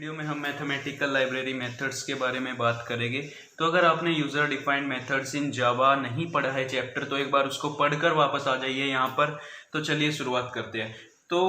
Video में हम mathematical library methods के बारे में बात करेंगे। तो अगर आपने यूज़र डिफाइंड मेथड्स इन जावा नहीं पढ़ा है चैप्टर, तो एक बार उसको पढ़कर वापस आ जाइए यहाँ पर। तो चलिए शुरुआत करते हैं। तो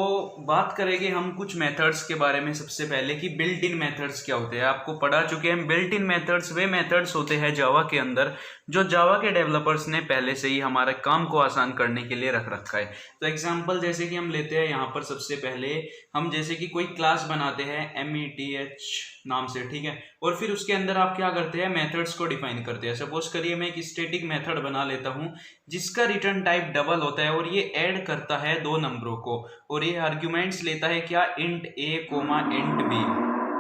बात करेंगे हम कुछ मेथड्स के बारे में। सबसे पहले कि बिल्ट इन मेथड्स क्या होते हैं, आपको पढ़ा चुके हैं। Built in methods way methods होते हैं जावा के अंदर जो जावा के डेवलपर्स ने पहले से ही हमारे काम को आसान करने के लिए रख रखा है। तो एग्जांपल जैसे कि हम लेते हैं यहाँ पर, सबसे पहले हम जैसे कि कोई क्लास बनाते हैं METH नाम से, ठीक है। और फिर उसके अंदर आप क्या करते हैं, मेथड्स को डिफाइन करते हैं। सपोज करिए मैं एक स्टैटिक मेथड बना लेता हूँ जिसका रिटर्न टाइप डबल होता है और ये ऐड करता है दो नंबरों को, और ये आर्ग्यूमेंट्स लेता है क्या, इंट A, इंट B,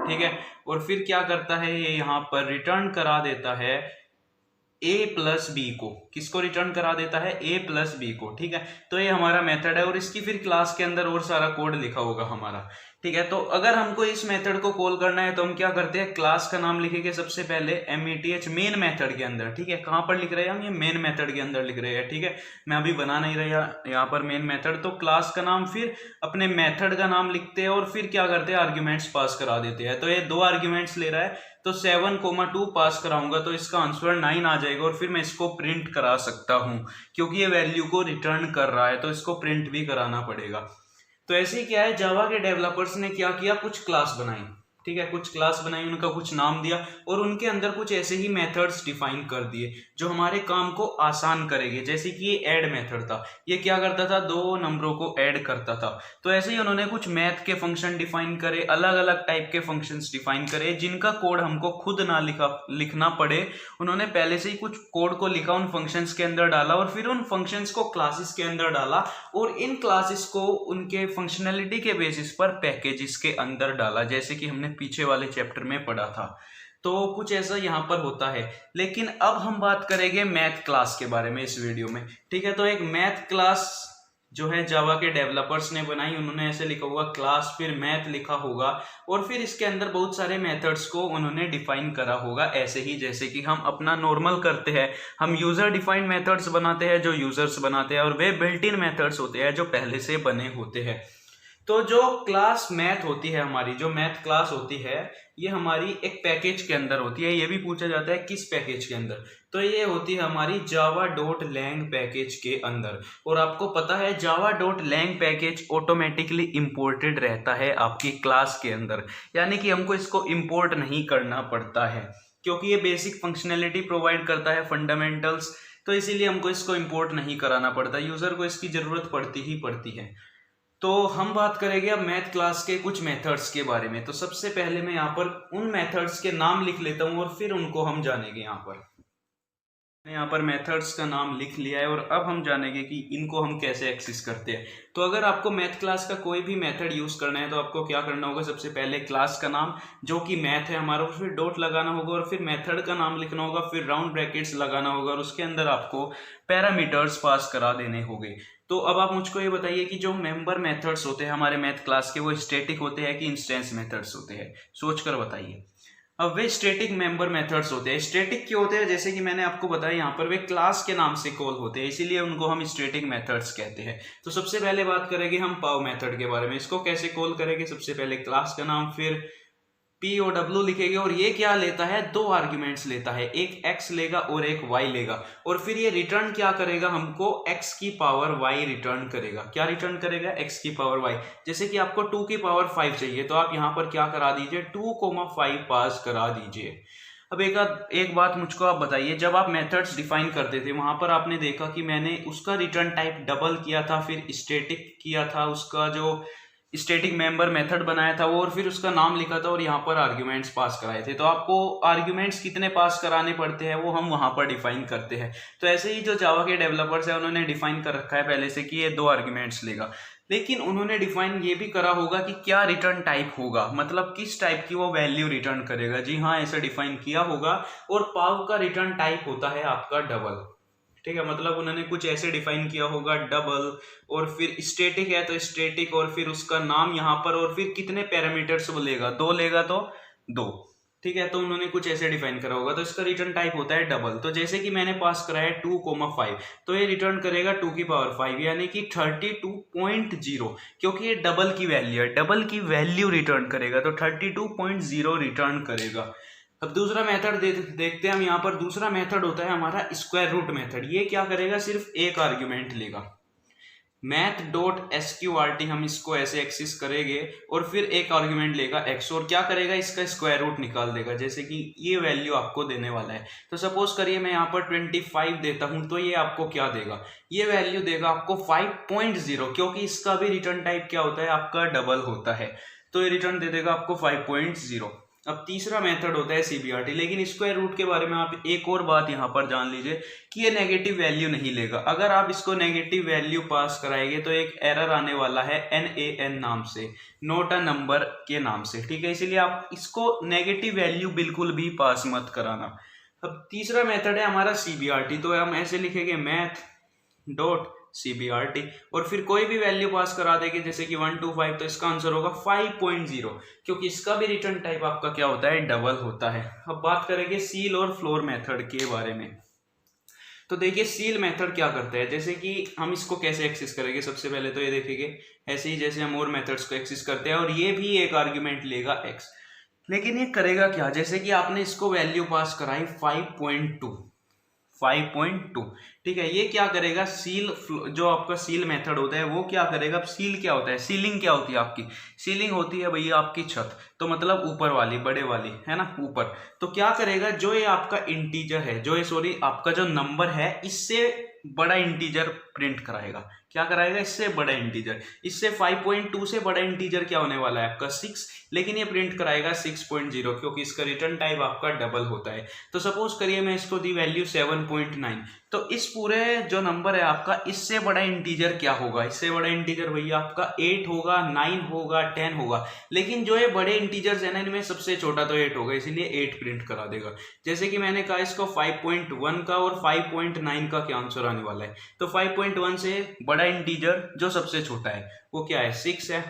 ठीक है। और फिर क्या करता है, ये यहाँ पर रिटर्न करा देता है A प्लस बी को। किसको रिटर्न करा देता है, A प्लस बी को, ठीक है। तो ये हमारा मेथड है और इसकी फिर क्लास के अंदर और सारा कोड लिखा होगा हमारा, ठीक है। तो अगर हमको इस मेथड को कॉल करना है तो हम क्या करते हैं, क्लास का नाम लिखेंगे सबसे पहले METH मेन मेथड के अंदर, ठीक है। कहाँ पर लिख रहे हैं हम, ये मेन मेथड के अंदर लिख रहे हैं, ठीक है। मैं अभी बना नहीं रहा यहाँ पर मेन मेथड। तो क्लास का नाम, फिर अपने मेथड का नाम लिखते हैं और फिर क्या करते हैं, आर्ग्यूमेंट्स पास करा देते हैं। तो ये दो आर्ग्यूमेंट्स ले रहा है, तो 7,2 पास कराऊंगा तो इसका आंसर 9 आ जाएगा। और फिर मैं इसको प्रिंट करा सकता हूं क्योंकि ये वैल्यू को रिटर्न कर रहा है, तो इसको प्रिंट भी कराना पड़ेगा। तो ऐसे ही क्या है, जावा के डेवलपर्स ने क्या किया, कुछ क्लास बनाई, ठीक है। कुछ क्लास बनाई, उनका कुछ नाम दिया और उनके अंदर कुछ ऐसे ही मेथड्स डिफाइन कर दिए जो हमारे काम को आसान करेंगे। जैसे कि ये ऐड मेथड था, ये क्या करता था, दो नंबरों को ऐड करता था। तो ऐसे ही उन्होंने कुछ मैथ के फंक्शन डिफाइन करे, अलग अलग टाइप के फंक्शंस डिफाइन करे जिनका कोड हमको खुद ना लिखना पड़े। उन्होंने पहले से ही कुछ कोड को लिखा, उन फंक्शंस के अंदर डाला और फिर उन फंक्शंस को क्लासेस के अंदर डाला और इन क्लासेस को उनके फंक्शनैलिटी के बेसिस पर पैकेजेस के अंदर डाला, जैसे कि हमने पीछे वाले चैप्टर में पढ़ा था। तो कुछ ऐसा यहाँ पर होता है। लेकिन अब हम बात करेंगे मैथ क्लास के बारे में इस वीडियो में, ठीक है। तो एक मैथ क्लास जो है जावा के डेवलपर्स ने बनाई, उन्होंने ऐसे लिखा होगा क्लास, फिर मैथ लिखा होगा और फिर इसके अंदर बहुत सारे मेथड्स को उन्होंने डिफाइन करा होगा, ऐसे ही जैसे कि हम अपना नॉर्मल करते हैं। हम यूजर डिफाइंड मेथड्स बनाते हैं जो यूजर्स बनाते हैं, और वे बिल्ट इन मेथड्स होते हैं जो पहले से बने होते हैं। तो जो क्लास मैथ होती है, हमारी जो मैथ क्लास होती है, ये हमारी एक पैकेज के अंदर होती है। ये भी पूछा जाता है किस पैकेज के अंदर, तो ये होती है हमारी java.lang पैकेज के अंदर। और आपको पता है java.lang पैकेज ऑटोमेटिकली इंपोर्टेड रहता है आपकी क्लास के अंदर, यानी कि हमको इसको इंपोर्ट नहीं करना पड़ता है क्योंकि ये बेसिक फंक्शनैलिटी प्रोवाइड करता है, फंडामेंटल्स। तो इसीलिए हमको इसको इंपोर्ट नहीं कराना पड़ता, यूजर को इसकी जरूरत पड़ती ही पड़ती है। तो हम बात करेंगे अब मैथ क्लास के कुछ मेथड्स के बारे में। तो सबसे पहले मैं यहाँ पर उन मेथड्स के नाम लिख लेता हूँ और फिर उनको हम जानेंगे। यहाँ पर मैंने यहाँ पर मेथड्स का नाम लिख लिया है और अब हम जानेंगे कि इनको हम कैसे एक्सेस करते हैं। तो अगर आपको मैथ क्लास का कोई भी मेथड यूज करना है तो आपको क्या करना होगा, सबसे पहले क्लास का नाम जो कि मैथ है हमारा, फिर डॉट लगाना होगा और फिर मेथड का नाम लिखना होगा, फिर राउंड ब्रैकेट्स लगाना होगा और उसके अंदर आपको पैरामीटर्स पास करा देने होंगे। तो अब आप मुझको ये बताइए कि जो मेंबर मेथड्स होते हैं हमारे मैथ क्लास के, वो स्टैटिक होते हैं कि इंस्टेंस मेथड्स होते हैं, सोच कर बताइए। अब वे स्टैटिक मेंबर मेथड्स होते हैं। स्टैटिक क्यों होते हैं, जैसे कि मैंने आपको बताया यहाँ पर वे क्लास के नाम से कॉल होते हैं, इसीलिए उनको हम स्टैटिक मेथड्स कहते हैं। तो सबसे पहले बात करेंगे हम पाव मेथड के बारे में। इसको कैसे कॉल करेंगे, सबसे पहले क्लास का नाम, फिर POW लिखेंगे और ये क्या लेता है, दो आर्ग्यूमेंट्स लेता है, एक x लेगा और एक y लेगा। और फिर ये रिटर्न क्या करेगा, हमको x की पावर y रिटर्न करेगा। क्या रिटर्न करेगा, x की पावर y। जैसे कि आपको 2 की पावर 5 चाहिए तो आप यहाँ पर क्या करा दीजिए, 2,5 पास करा दीजिए। अब एक बात मुझको आप बताइए, जब आप मेथड्स डिफाइन करते थे वहां पर आपने देखा कि मैंने उसका रिटर्न टाइप डबल किया था, फिर स्टैटिक किया था, उसका जो स्टैटिक मेंबर मेथड बनाया था वो, और फिर उसका नाम लिखा था और यहाँ पर आर्ग्यूमेंट्स पास कराए थे। तो आपको आर्ग्यूमेंट्स कितने पास कराने पड़ते हैं वो हम वहां पर डिफाइन करते हैं। तो ऐसे ही जो जावा के डेवलपर्स है उन्होंने डिफाइन कर रखा है पहले से कि ये दो आर्ग्यूमेंट्स लेगा, लेकिन उन्होंने डिफाइन ये भी करा होगा कि क्या रिटर्न टाइप होगा, मतलब किस टाइप की वो वैल्यू रिटर्न करेगा। जी हाँ, ऐसा डिफाइन किया होगा। और पाव का रिटर्न टाइप होता है आपका डबल, ठीक है। मतलब उन्होंने कुछ ऐसे डिफाइन किया होगा डबल, और फिर स्टैटिक है तो स्टैटिक, और फिर उसका नाम यहाँ पर, और फिर कितने पैरामीटर्स वो लेगा, 2 लेगा तो 2। ठीक है, तो उन्होंने कुछ ऐसे डिफाइन करा होगा, तो इसका रिटर्न टाइप होता है डबल। तो जैसे कि मैंने पास कराया 2,5, तो ये रिटर्न करेगा 2 की पावर 5 यानी कि 32.0, क्योंकि ये डबल की वैल्यू है, डबल की वैल्यू रिटर्न करेगा, तो 32.0 रिटर्न करेगा। अब दूसरा मेथड देखते हैं हम। यहाँ पर दूसरा मेथड होता है हमारा स्क्वायर रूट मेथड। ये क्या करेगा, सिर्फ एक आर्ग्यूमेंट लेगा, मैथ डॉट SQRT, हम इसको ऐसे एक्सिस करेंगे और फिर एक आर्ग्यूमेंट लेगा x, और क्या करेगा, इसका स्क्वायर रूट निकाल देगा। जैसे कि ये वैल्यू आपको देने वाला है, तो सपोज करिए मैं यहाँ पर 25 देता हूँ, तो ये आपको क्या देगा, ये वैल्यू देगा आपको 5.0, क्योंकि इसका भी रिटर्न टाइप क्या होता है, आपका डबल होता है, तो ये रिटर्न दे देगा आपको 5.0। अब तीसरा मेथड होता है CBRT, लेकिन स्क्वायर रूट के बारे में आप एक और बात यहाँ पर जान लीजिए कि ये नेगेटिव वैल्यू नहीं लेगा। अगर आप इसको नेगेटिव वैल्यू पास कराएंगे तो एक एरर आने वाला है NaN नाम से, नोट अ नंबर के नाम से, ठीक है, इसीलिए आप इसको नेगेटिव वैल्यू बिल्कुल भी पास मत कराना। अब तीसरा मेथड है हमारा CBRT, तो हम ऐसे लिखेंगे मैथ डॉट CBRT और फिर कोई भी वैल्यू पास करा देंगे, जैसे कि 1 2 5, तो इसका आंसर होगा 5.0, क्योंकि इसका भी रिटर्न टाइप आपका क्या होता है, डबल होता है। अब बात करेंगे सील और फ्लोर मेथड के बारे में। तो देखिए सील मेथड क्या करता है, जैसे कि हम इसको कैसे एक्सेस करेंगे, सबसे पहले तो ये देखेंगे ऐसे ही जैसे हम और मेथड्स को एक्सेस करते हैं, और ये भी एक आर्ग्यूमेंट लेगा x, लेकिन ये करेगा क्या, जैसे कि आपने इसको वैल्यू पास कराई 5.2, ठीक है, ये क्या करेगा, सील जो आपका सील मेथड होता है वो क्या करेगा। अब सील क्या होता है, सीलिंग क्या होती है आपकी, सीलिंग होती है भैया आपकी छत, तो मतलब ऊपर वाली, बड़े वाली, है ना, ऊपर। तो क्या करेगा, जो ये आपका इंटीजर है, जो ये सॉरी आपका जो नंबर है, इससे बड़ा इंटीजर प्रिंट कराएगा। क्या कराएगा, इससे बड़ा इंटीजर। इससे 5.2 से बड़ा इंटीजर क्या होने वाला है आपका 6, लेकिन ये प्रिंट कराएगा 6.0, क्योंकि इसका रिटर्न टाइप आपका डबल होता है। तो सपोज करिए मैं इसको दी वैल्यू 7.9, तो इस पूरे जो नंबर है आपका, इससे बड़ा इंटीजर क्या होगा, इससे बड़ा इंटीजर भैया आपका 8 होगा, 9 होगा, 10 होगा, लेकिन जो ये बड़े इंटीजर्स है ना, इनमें सबसे छोटा तो 8 होगा, इसीलिए 8 प्रिंट करा देगा। जैसे कि मैंने कहा इसको 5.1 का और 5.9 का क्या आंसर आने वाला है, तो 5.1 से बड़ा इंटीजर जो सबसे छोटा है वो क्या है, 6 है,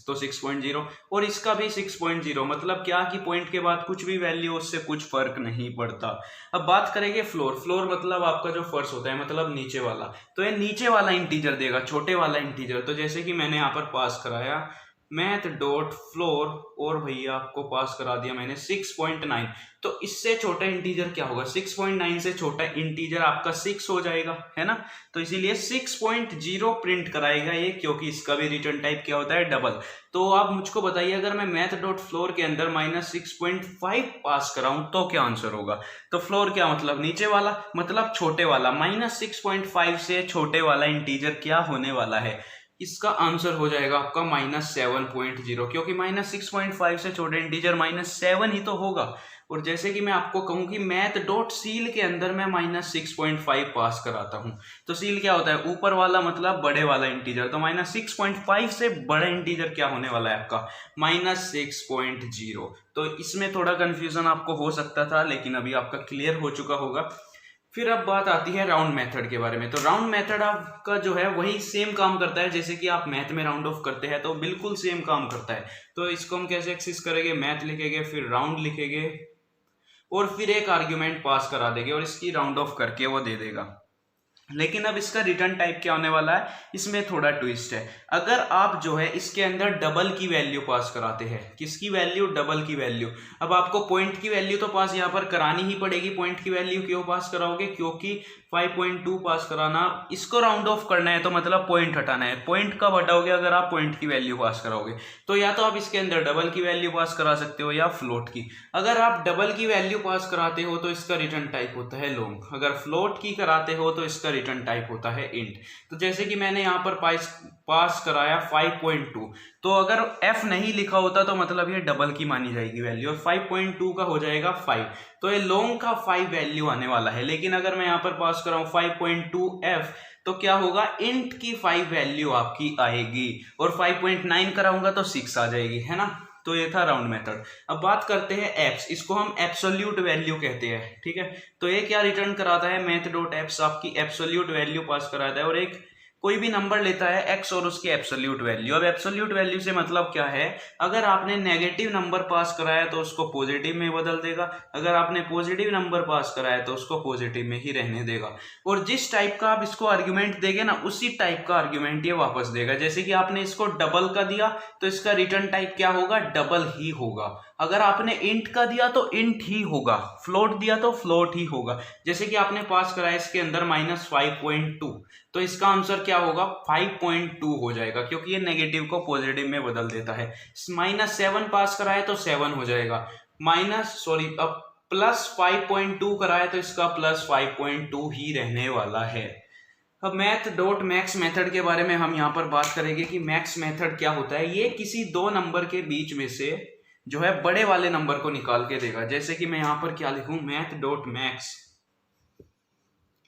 तो 6.0, और इसका भी 6.0, मतलब क्या कि पॉइंट के बाद कुछ भी वैल्यू, उससे कुछ फर्क नहीं पड़ता। अब बात करेंगे फ्लोर। फ्लोर मतलब आपका जो फर्श होता है, मतलब नीचे वाला, तो ये नीचे वाला इंटीजर देगा, छोटे वाला इंटीजर। तो जैसे कि मैंने यहाँ पर पास कराया मैथ डॉट फ्लोर, और भैया आपको पास करा दिया मैंने 6.9, तो इससे छोटा इंटीजर क्या होगा, 6.9 से छोटा इंटीजर आपका 6 हो जाएगा, है ना, तो इसीलिए 6.0 प्रिंट कराएगा ये, क्योंकि इसका भी रिटर्न टाइप क्या होता है, डबल। तो आप मुझको बताइए, अगर मैं मैथ डॉट फ्लोर के अंदर -6.5 पास कराऊं तो क्या आंसर होगा। तो फ्लोर क्या मतलब, नीचे वाला, मतलब छोटे वाला, -6.5 से छोटे वाला इंटीजर क्या होने वाला है, इसका आंसर हो जाएगा आपका -7.0, क्योंकि -6.5 से छोटे इंटीजर -7 ही तो होगा। और जैसे कि मैं आपको कहूं कि मैथ डॉट सील के अंदर मैं -6.5 पास कराता हूं, तो सील क्या होता है, ऊपर वाला, मतलब बड़े वाला इंटीजर, तो -6.5 से बड़ा इंटीजर क्या होने वाला है आपका, -6.0। तो इसमें थोड़ा कंफ्यूजन आपको हो सकता था, लेकिन अभी आपका क्लियर हो चुका होगा। फिर अब बात आती है राउंड मेथड के बारे में। तो राउंड मेथड आपका जो है वही सेम काम करता है, जैसे कि आप मैथ में राउंड ऑफ करते हैं, तो बिल्कुल सेम काम करता है। तो इसको हम कैसे एक्सेस करेंगे, मैथ लिखेंगे, फिर राउंड लिखेंगे, और फिर एक आर्ग्यूमेंट पास करा देंगे, और इसकी राउंड ऑफ करके वो दे देगा। लेकिन अब इसका रिटर्न टाइप क्या होने वाला है, इसमें थोड़ा ट्विस्ट है। अगर आप जो है इसके अंदर डबल की वैल्यू पास कराते हैं, किसकी वैल्यू, डबल की वैल्यू। अब आपको पॉइंट की वैल्यू तो पास यहाँ पर करानी ही पड़ेगी। पॉइंट की वैल्यू क्यों पास कराओगे, क्योंकि 5.2 पास कराना, इसको राउंड ऑफ करना है, तो मतलब पॉइंट हटाना है। पॉइंट कब हटाओगे, अगर आप पॉइंट की वैल्यू पास कराओगे, तो या तो आप इसके अंदर डबल की वैल्यू पास करा सकते हो या फ्लोट की। अगर आप डबल की वैल्यू पास कराते हो तो इसका रिटर्न टाइप होता है लॉन्ग, अगर फ्लोट की कराते हो तो इसका रिटर्न टाइप होता है इंट। तो जैसे कि मैंने यहाँ पर पास कराया 5.2, तो अगर f नहीं लिखा होता तो मतलब ये डबल की मानी जाएगी वैल्यू, और 5.2 का हो जाएगा 5, तो ये लॉन्ग का 5 वैल्यू आने वाला है। लेकिन अगर मैं यहाँ पर पास कराऊं 5.2f, तो क्या होगा, इंट की 5 वैल्यू आपकी आएगी, और 5.9 कराऊंगा तो 6 आ जाएगी, है ना। तो ये था राउंड मेथड। अब बात करते हैं एप्स, इसको हम एब्सोल्यूट वैल्यू कहते हैं, ठीक है। तो ये क्या रिटर्न कराता है, मैथ डॉट एप्स आपकी एब्सोल्यूट वैल्यू पास कराता है, और एक कोई भी नंबर लेता है x और उसकी एब्सोल्यूट वैल्यू। अब एब्सोल्यूट वैल्यू से मतलब क्या है, अगर आपने नेगेटिव नंबर पास कराया तो उसको पॉजिटिव में बदल देगा, अगर आपने पॉजिटिव नंबर पास कराया तो उसको पॉजिटिव में ही रहने देगा। और जिस टाइप का आप इसको आर्ग्यूमेंट देंगे ना, उसी टाइप का आर्ग्यूमेंट ये वापस देगा। जैसे कि आपने इसको डबल का दिया तो इसका रिटर्न टाइप क्या होगा, डबल ही होगा। अगर आपने इंट का दिया तो इंट ही होगा, फ्लोट दिया तो फ्लोट ही होगा। जैसे कि आपने पास कराया इसके अंदर -5.2, तो इसका आंसर क्या होगा, 5.2 हो जाएगा, क्योंकि ये नेगेटिव को पॉजिटिव में बदल देता है। -7 पास कराया तो 7 हो जाएगा, अब +5.2 कराया तो इसका +5.2 ही रहने वाला है। अब मैथ डॉट मैक्स मेथड के बारे में हम यहाँ पर बात करेंगे कि मैक्स मेथड क्या होता है। ये किसी दो नंबर के बीच में से जो है बड़े वाले नंबर को निकाल के देगा। जैसे कि मैं यहाँ पर क्या लिखूं, मैथ डॉट मैक्स,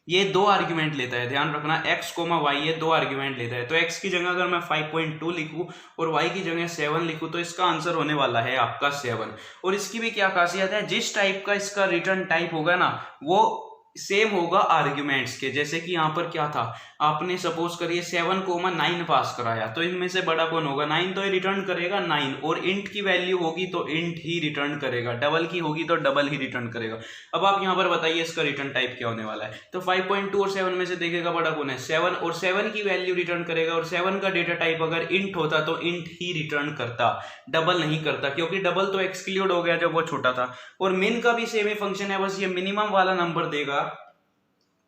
ये दो आर्ग्यूमेंट लेता है, ध्यान रखना x, y, ये दो आर्ग्यूमेंट लेता है। तो x की जगह अगर मैं 5.2 लिखूं और y की जगह 7 लिखूं तो इसका आंसर होने वाला है आपका 7। और इसकी भी क्या खासियत है, जिस टाइप का इसका रिटर्न टाइप होगा ना, वो सेम होगा आर्ग्यूमेंट्स के। जैसे कि यहाँ पर क्या था, आपने सपोज करिए 7,9 पास कराया, तो इनमें से बड़ा कौन होगा, 9, तो ये रिटर्न करेगा 9। और इंट की वैल्यू होगी तो इंट ही रिटर्न करेगा, डबल की होगी तो डबल ही रिटर्न करेगा। अब आप यहाँ पर बताइए इसका रिटर्न टाइप क्या होने वाला है। तो 5.2 और 7 में से देखेगा बड़ा कौन है, 7, और 7 की वैल्यू रिटर्न करेगा। और 7 का डेटा टाइप अगर इंट होता तो इंट ही रिटर्न करता, डबल नहीं करता, क्योंकि डबल तो एक्सक्लूड हो गया जब वो छोटा था। और मिन का भी सेम ही फंक्शन है, बस ये मिनिमम वाला नंबर देगा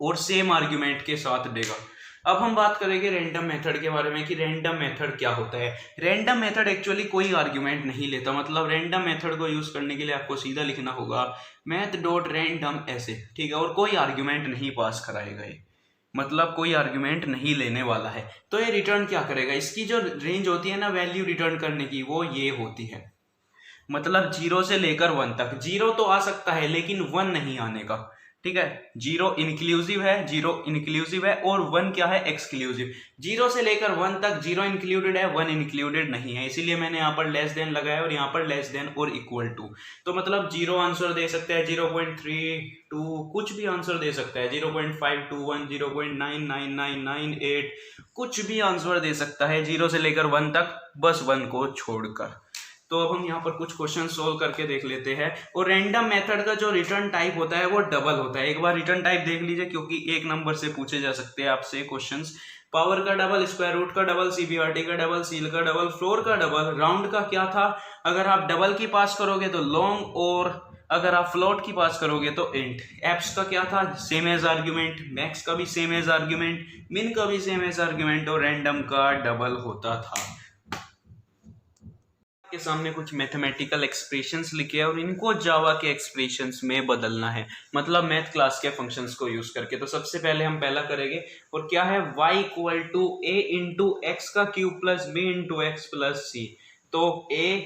और सेम आर्ग्यूमेंट के साथ देगा। अब हम बात करेंगे रैंडम मेथड के बारे में कि रैंडम मेथड क्या होता है। रैंडम मेथड एक्चुअली कोई आर्ग्यूमेंट नहीं लेता, मतलब रैंडम मेथड को यूज करने के लिए आपको सीधा लिखना होगा मैथ डॉट रैंडम ऐसे, ठीक है, और कोई आर्ग्यूमेंट नहीं पास कराएगा ये, मतलब कोई आर्ग्यूमेंट नहीं लेने वाला है। तो ये रिटर्न क्या करेगा, इसकी जो रेंज होती है ना वैल्यू रिटर्न करने की, वो ये होती है, मतलब 0 से लेकर 1 तक। 0 तो आ सकता है लेकिन 1 नहीं आने का, ठीक है। 0 इंक्लूसिव है, 0 इंक्लूसिव है, और 1 क्या है, एक्सक्लूसिव। 0 से लेकर 1 तक 0 इंक्लूडेड है, 1 इंक्लूडेड नहीं है, इसीलिए मैंने यहाँ पर लेस देन लगाया और यहाँ पर लेस देन और इक्वल टू। तो मतलब 0 आंसर दे सकता है, 0.32, कुछ भी आंसर दे सकता है, 0.521, 0.99998, कुछ भी आंसर दे सकता है 0 से लेकर 1 तक, बस 1 को छोड़कर। तो अब हम यहाँ पर कुछ क्वेश्चन सोल्व करके देख लेते हैं। और रैंडम मेथड का जो रिटर्न टाइप होता है वो डबल होता है। एक बार रिटर्न टाइप देख लीजिए, क्योंकि एक नंबर से पूछे जा सकते हैं आपसे क्वेश्चंस। पावर का डबल, स्क्वायर रूट का डबल, सीबीआरटी का डबल, सील का डबल, फ्लोर का डबल, राउंड का क्या था, अगर आप डबल की पास करोगे तो लॉन्ग, और अगर आप फ्लोट की पास करोगे तो इंट। एप्स का क्या था, सेम एज आर्ग्यूमेंट, मैक्स का भी सेम एज आर्ग्यूमेंट, मिन का भी सेम एज आर्ग्यूमेंट, और रैंडम का डबल होता था। के सामने कुछ मैथमेटिकल एक्सप्रेशंस लिखे हैं और इनको जावा के एक्सप्रेशंस में बदलना है, मतलब मैथ क्लास के फंक्शंस को यूज करके। तो सबसे पहले हम पहला करेंगे, और क्या है, y equal to a into x cube क्यूब प्लस b into x plus c. तो a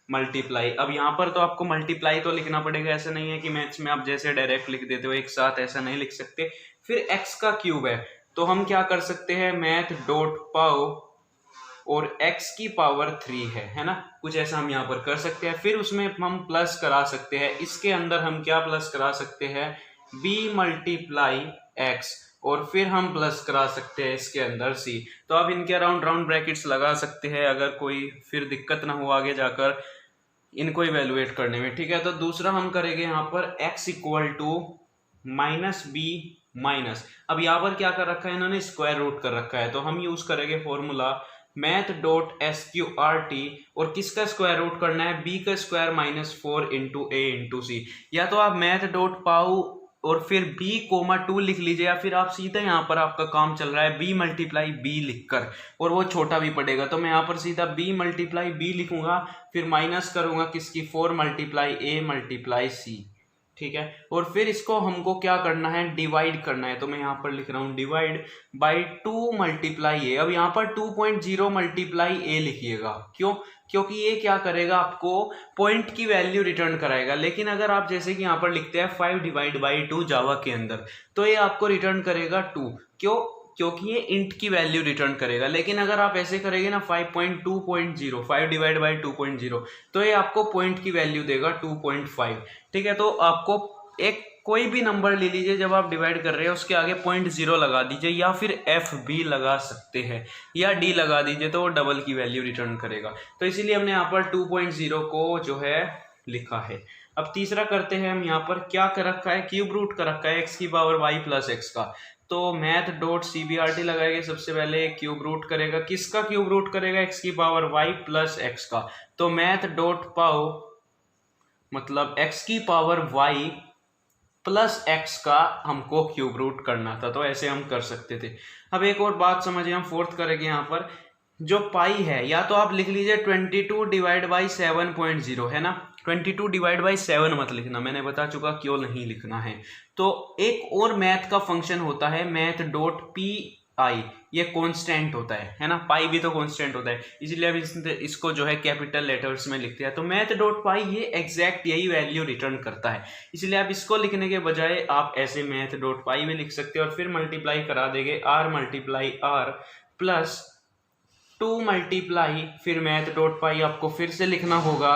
मल्टीप्लाई, अब यहाँ पर तो आपको मल्टीप्लाई तो लिखना पड़ेगा, ऐसा नहीं है कि मैथ्स में आप जैसे डायरेक्ट लिख देते हो एक साथ, ऐसा नहीं लिख सकते। फिर x का क्यूब है, तो हम क्या कर सकते हैं, मैथ डॉट पाव और x की पावर 3 है ना, कुछ ऐसा हम यहाँ पर कर सकते हैं। फिर उसमें हम प्लस करा सकते हैं, इसके अंदर हम क्या प्लस करा सकते हैं, b मल्टीप्लाई x, और फिर हम प्लस करा सकते हैं इसके अंदर c। तो आप इनके अराउंड राउंड ब्रैकेट्स लगा सकते हैं, अगर कोई फिर दिक्कत ना हो आगे जाकर इनको इवेलुएट करने में, ठीक है। तो दूसरा हम करेंगे यहाँ पर x equal to minus B minus, अब यहाँ पर क्या कर रखा है इन्होंने, स्क्वायर रूट कर रखा है, तो हम यूज करेंगे फॉर्मूला मैथ डॉट SQRT, और किसका स्क्वायर रूट करना है, b का स्क्वायर -4 इंटू a इंटू सी। या तो आप मैथ डॉट पाओ और फिर b कोमा 2 लिख लीजिए, या फिर आप सीधा यहाँ पर आपका काम चल रहा है b मल्टीप्लाई b लिखकर, और वो छोटा भी पड़ेगा। तो मैं यहाँ पर सीधा b मल्टीप्लाई b लिखूंगा, फिर माइनस करूंगा किसकी, 4 मल्टीप्लाई a मल्टीप्लाई c, ठीक है। और फिर इसको हमको क्या करना है, डिवाइड करना है, तो मैं यहाँ पर लिख रहा हूँ डिवाइड बाई 2 मल्टीप्लाई ए। अब यहाँ पर 2.0 मल्टीप्लाई ए लिखिएगा, क्यों, क्योंकि ये क्या करेगा, आपको पॉइंट की वैल्यू रिटर्न कराएगा। लेकिन अगर आप जैसे कि यहाँ पर लिखते हैं 5 डिवाइड बाई 2 जावा के अंदर, तो ये आपको रिटर्न करेगा 2, क्यों, क्योंकि ये इंट की वैल्यू रिटर्न करेगा। लेकिन अगर आप ऐसे करेंगे ना 5.2.0, 5 डिवाइड बाई 2.0, तो ये आपको पॉइंट की वैल्यू देगा 2.5, ठीक है। तो आपको एक कोई भी नंबर ले लीजिए, जब आप डिवाइड कर रहे हैं उसके आगे 0.0 लगा दीजिए, या फिर एफ भी लगा सकते हैं, या डी लगा दीजिए, तो वो डबल की वैल्यू रिटर्न करेगा। तो इसीलिए हमने यहाँ पर 2.0 को जो है लिखा है। अब तीसरा करते हैं हम, यहाँ पर क्या कर रखा है, क्यूब रूट कर रखा है एक्स की पावर वाई प्लस एक्स का। तो मैथ डॉट CBRT लगाएंगे, सबसे पहले क्यूब रूट करेगा, किसका क्यूब रूट करेगा, एक्स की पावर वाई प्लस एक्स का। तो मैथ डॉट पाओ मतलब एक्स की पावर वाई प्लस एक्स का हमको क्यूब रूट करना था, तो ऐसे हम कर सकते थे। अब एक और बात समझिए, हम फोर्थ करेंगे यहाँ पर, जो पाई है या तो आप लिख लीजिए 22 डिवाइड बाई 7.0 है ना, 22 डिवाइड बाई 7 मत लिखना, मैंने बता चुका क्यों नहीं लिखना है। तो एक और मैथ का फंक्शन होता है मैथ डॉट पी आई, ये कांस्टेंट होता है ना, पाई भी तो कांस्टेंट होता है, इसलिए अब इसको जो है कैपिटल लेटर्स में लिखते हैं। तो मैथ डॉट पाई ये एग्जैक्ट यही वैल्यू रिटर्न करता है, इसलिए आप इसको लिखने के बजाय आप ऐसे मैथ डॉट पाई भी लिख सकते हो, और फिर मल्टीप्लाई करा देंगे R multiply R plus 2 multiply, फिर मैथ डॉट पाई आपको फिर से लिखना होगा,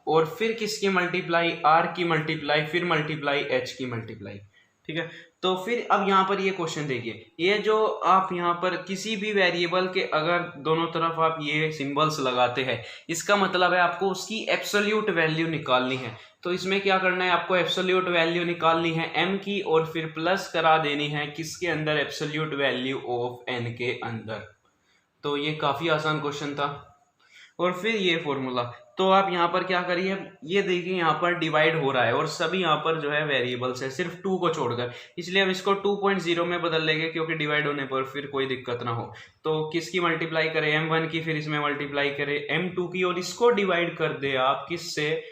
और फिर किसकी मल्टीप्लाई, आर की मल्टीप्लाई, फिर मल्टीप्लाई एच की मल्टीप्लाई। ठीक है, तो फिर अब यहाँ पर ये क्वेश्चन देखिए, ये जो आप यहाँ पर किसी भी वेरिएबल के अगर दोनों तरफ आप ये सिंबल्स लगाते हैं, इसका मतलब है आपको उसकी एब्सोल्यूट वैल्यू निकालनी है। तो इसमें क्या करना है, आपको एब्सोल्यूट वैल्यू निकालनी है m की, और फिर प्लस करा देनी है किसके अंदर, एब्सोल्यूट वैल्यू ऑफ n के अंदर। तो ये काफ़ी आसान क्वेश्चन था। और फिर ये फॉर्मूला, तो आप यहाँ पर क्या करिए, ये देखिए यहाँ पर डिवाइड हो रहा है और सभी यहाँ पर जो है वेरिएबल्स है सिर्फ 2 को छोड़कर, इसलिए हम इसको 2.0 में बदल लेंगे, क्योंकि डिवाइड होने पर फिर कोई दिक्कत ना हो। तो किसकी मल्टीप्लाई करें, m1 की, फिर इसमें मल्टीप्लाई करें m2 की, और इसको डिवाइड कर दे आप किससे,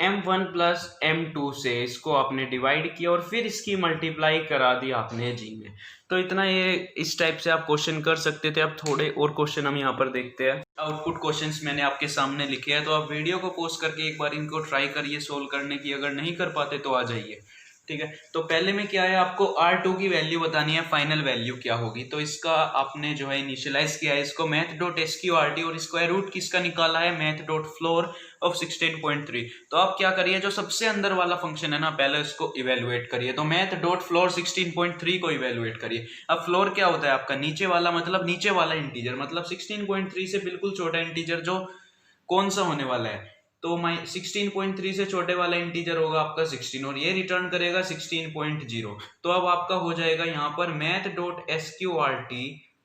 m1 प्लस m2 से, इसको आपने डिवाइड किया और फिर इसकी मल्टीप्लाई करा दी आपने g में। तो इतना ये इस टाइप से आप क्वेश्चन कर सकते थे। अब थोड़े और क्वेश्चन हम यहाँ पर देखते हैं। आउटपुट क्वेश्चंस मैंने आपके सामने लिखे हैं, तो आप वीडियो को पॉज करके एक बार इनको ट्राई करिए सोल्व करने की, अगर नहीं कर पाते तो आ जाइए। ठीक है, तो पहले में क्या है, आपको R2 की वैल्यू बतानी है, फाइनल वैल्यू क्या होगी। तो इसका आपने जो है इनिशियलाइज किया है इसको मैथ डॉट SQRT, और स्क्वायर रूट किसका निकाला है, मैथ डॉट फ्लोर ऑफ 16.3। तो आप क्या करिए, जो सबसे अंदर वाला फंक्शन है ना, पहले इसको इवेलुएट करिए। तो मैथ डॉट फ्लोर 16.3 को इवेलुएट करिए। अब फ्लोर क्या होता है आपका, नीचे वाला, मतलब नीचे वाला इंटीजर, मतलब 16.3 से बिल्कुल छोटा इंटीजर जो कौन सा होने वाला है, तो 16.3 से छोटे वाला इंटीजर होगा आपका 16, और ये रिटर्न करेगा 16.0। तो अब आपका हो जाएगा यहाँ पर मैथ डॉट SQRT,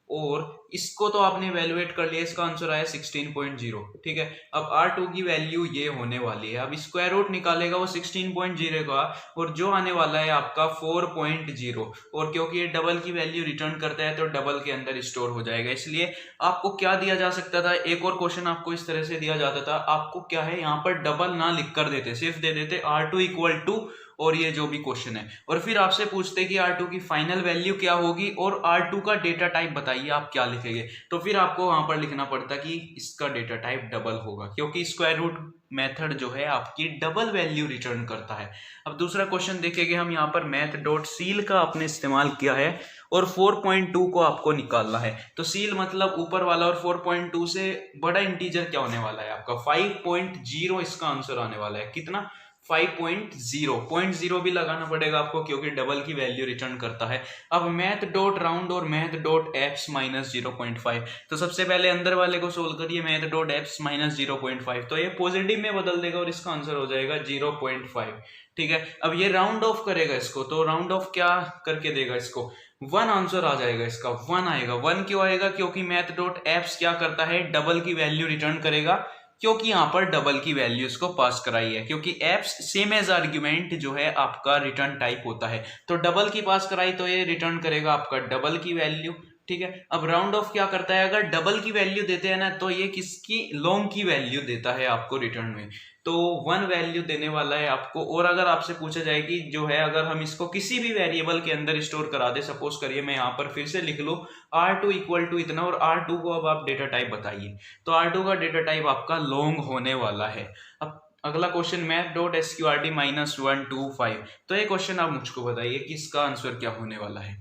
और इसको तो आपने इवेलुएट कर लिया, इसका आंसर आया 16.0। ठीक है, अब R2 की वैल्यू ये होने वाली है। अब स्क्वायर रूट निकालेगा वो 16.0 का, और जो आने वाला है आपका 4.0, और क्योंकि ये डबल की वैल्यू रिटर्न करता है तो डबल के अंदर स्टोर हो जाएगा। इसलिए आपको क्या दिया जा सकता था, एक और क्वेश्चन आपको इस तरह से दिया जाता था, आपको क्या है यहाँ पर डबल ना लिख कर देते, सिर्फ दे देते R2 इक्वल टू और ये जो भी क्वेश्चन है, और फिर आपसे पूछते कि R2 की फाइनल वैल्यू क्या होगी और R2 का डेटा टाइप बताइए आप क्या लिखेंगे। तो फिर आपको वहां पर लिखना पड़ता कि इसका डेटा टाइप डबल होगा, क्योंकि स्क्वायर रूट मेथड जो है आपकी डबल वैल्यू रिटर्न करता है। अब दूसरा क्वेश्चन देखेंगे हम, यहाँ पर मैथ डॉट सील का आपने इस्तेमाल किया है, और 4.2 को आपको निकालना है। तो सील मतलब ऊपर वाला, और 4.2 से बड़ा इंटीजर क्या होने वाला है आपका 5.0, इसका आंसर आने वाला है कितना, 5.0। 0.0 भी लगाना पड़ेगा आपको, क्योंकि डबल की वैल्यू रिटर्न करता है। अब मैथ डॉट राउंड और मैथ डॉट एप्स माइनस 0.5, तो सबसे पहले अंदर वाले को सोल्व करिए, मैथ डॉट एप्स माइनस 0.5, तो ये पॉजिटिव में बदल देगा और इसका आंसर हो जाएगा 0.5। ठीक है, अब ये राउंड ऑफ करेगा इसको, तो राउंड ऑफ क्या करके देगा इसको, 1 आंसर आ जाएगा इसका, 1 आएगा। 1 क्यों आएगा, क्योंकि मैथ डॉट एप्स क्या करता है, डबल की वैल्यू रिटर्न करेगा, क्योंकि यहाँ पर डबल की वैल्यू इसको पास कराई है, क्योंकि एप्स सेम एज आर्ग्यूमेंट जो है आपका रिटर्न टाइप होता है, तो डबल की पास कराई तो ये रिटर्न करेगा आपका डबल की वैल्यू। ठीक है, अब राउंड ऑफ क्या करता है, अगर डबल की वैल्यू देते हैं ना, तो ये किसकी, लॉन्ग की वैल्यू देता है आपको रिटर्न में, तो 1 वैल्यू देने वाला है आपको। और अगर आपसे पूछा जाए कि जो है अगर हम इसको किसी भी वेरिएबल के अंदर स्टोर करा दे, सपोज करिए मैं यहाँ पर फिर से लिख लूँ R2 इक्वल टू इतना, और R2 को अब आप डेटा टाइप बताइए, तो R2 का डेटा टाइप आपका लॉन्ग होने वाला है। अब अगला question, math dot SQRT minus 1 2 5, तो ये क्वेश्चन आप मुझको बताइए कि इसका आंसर क्या होने वाला है।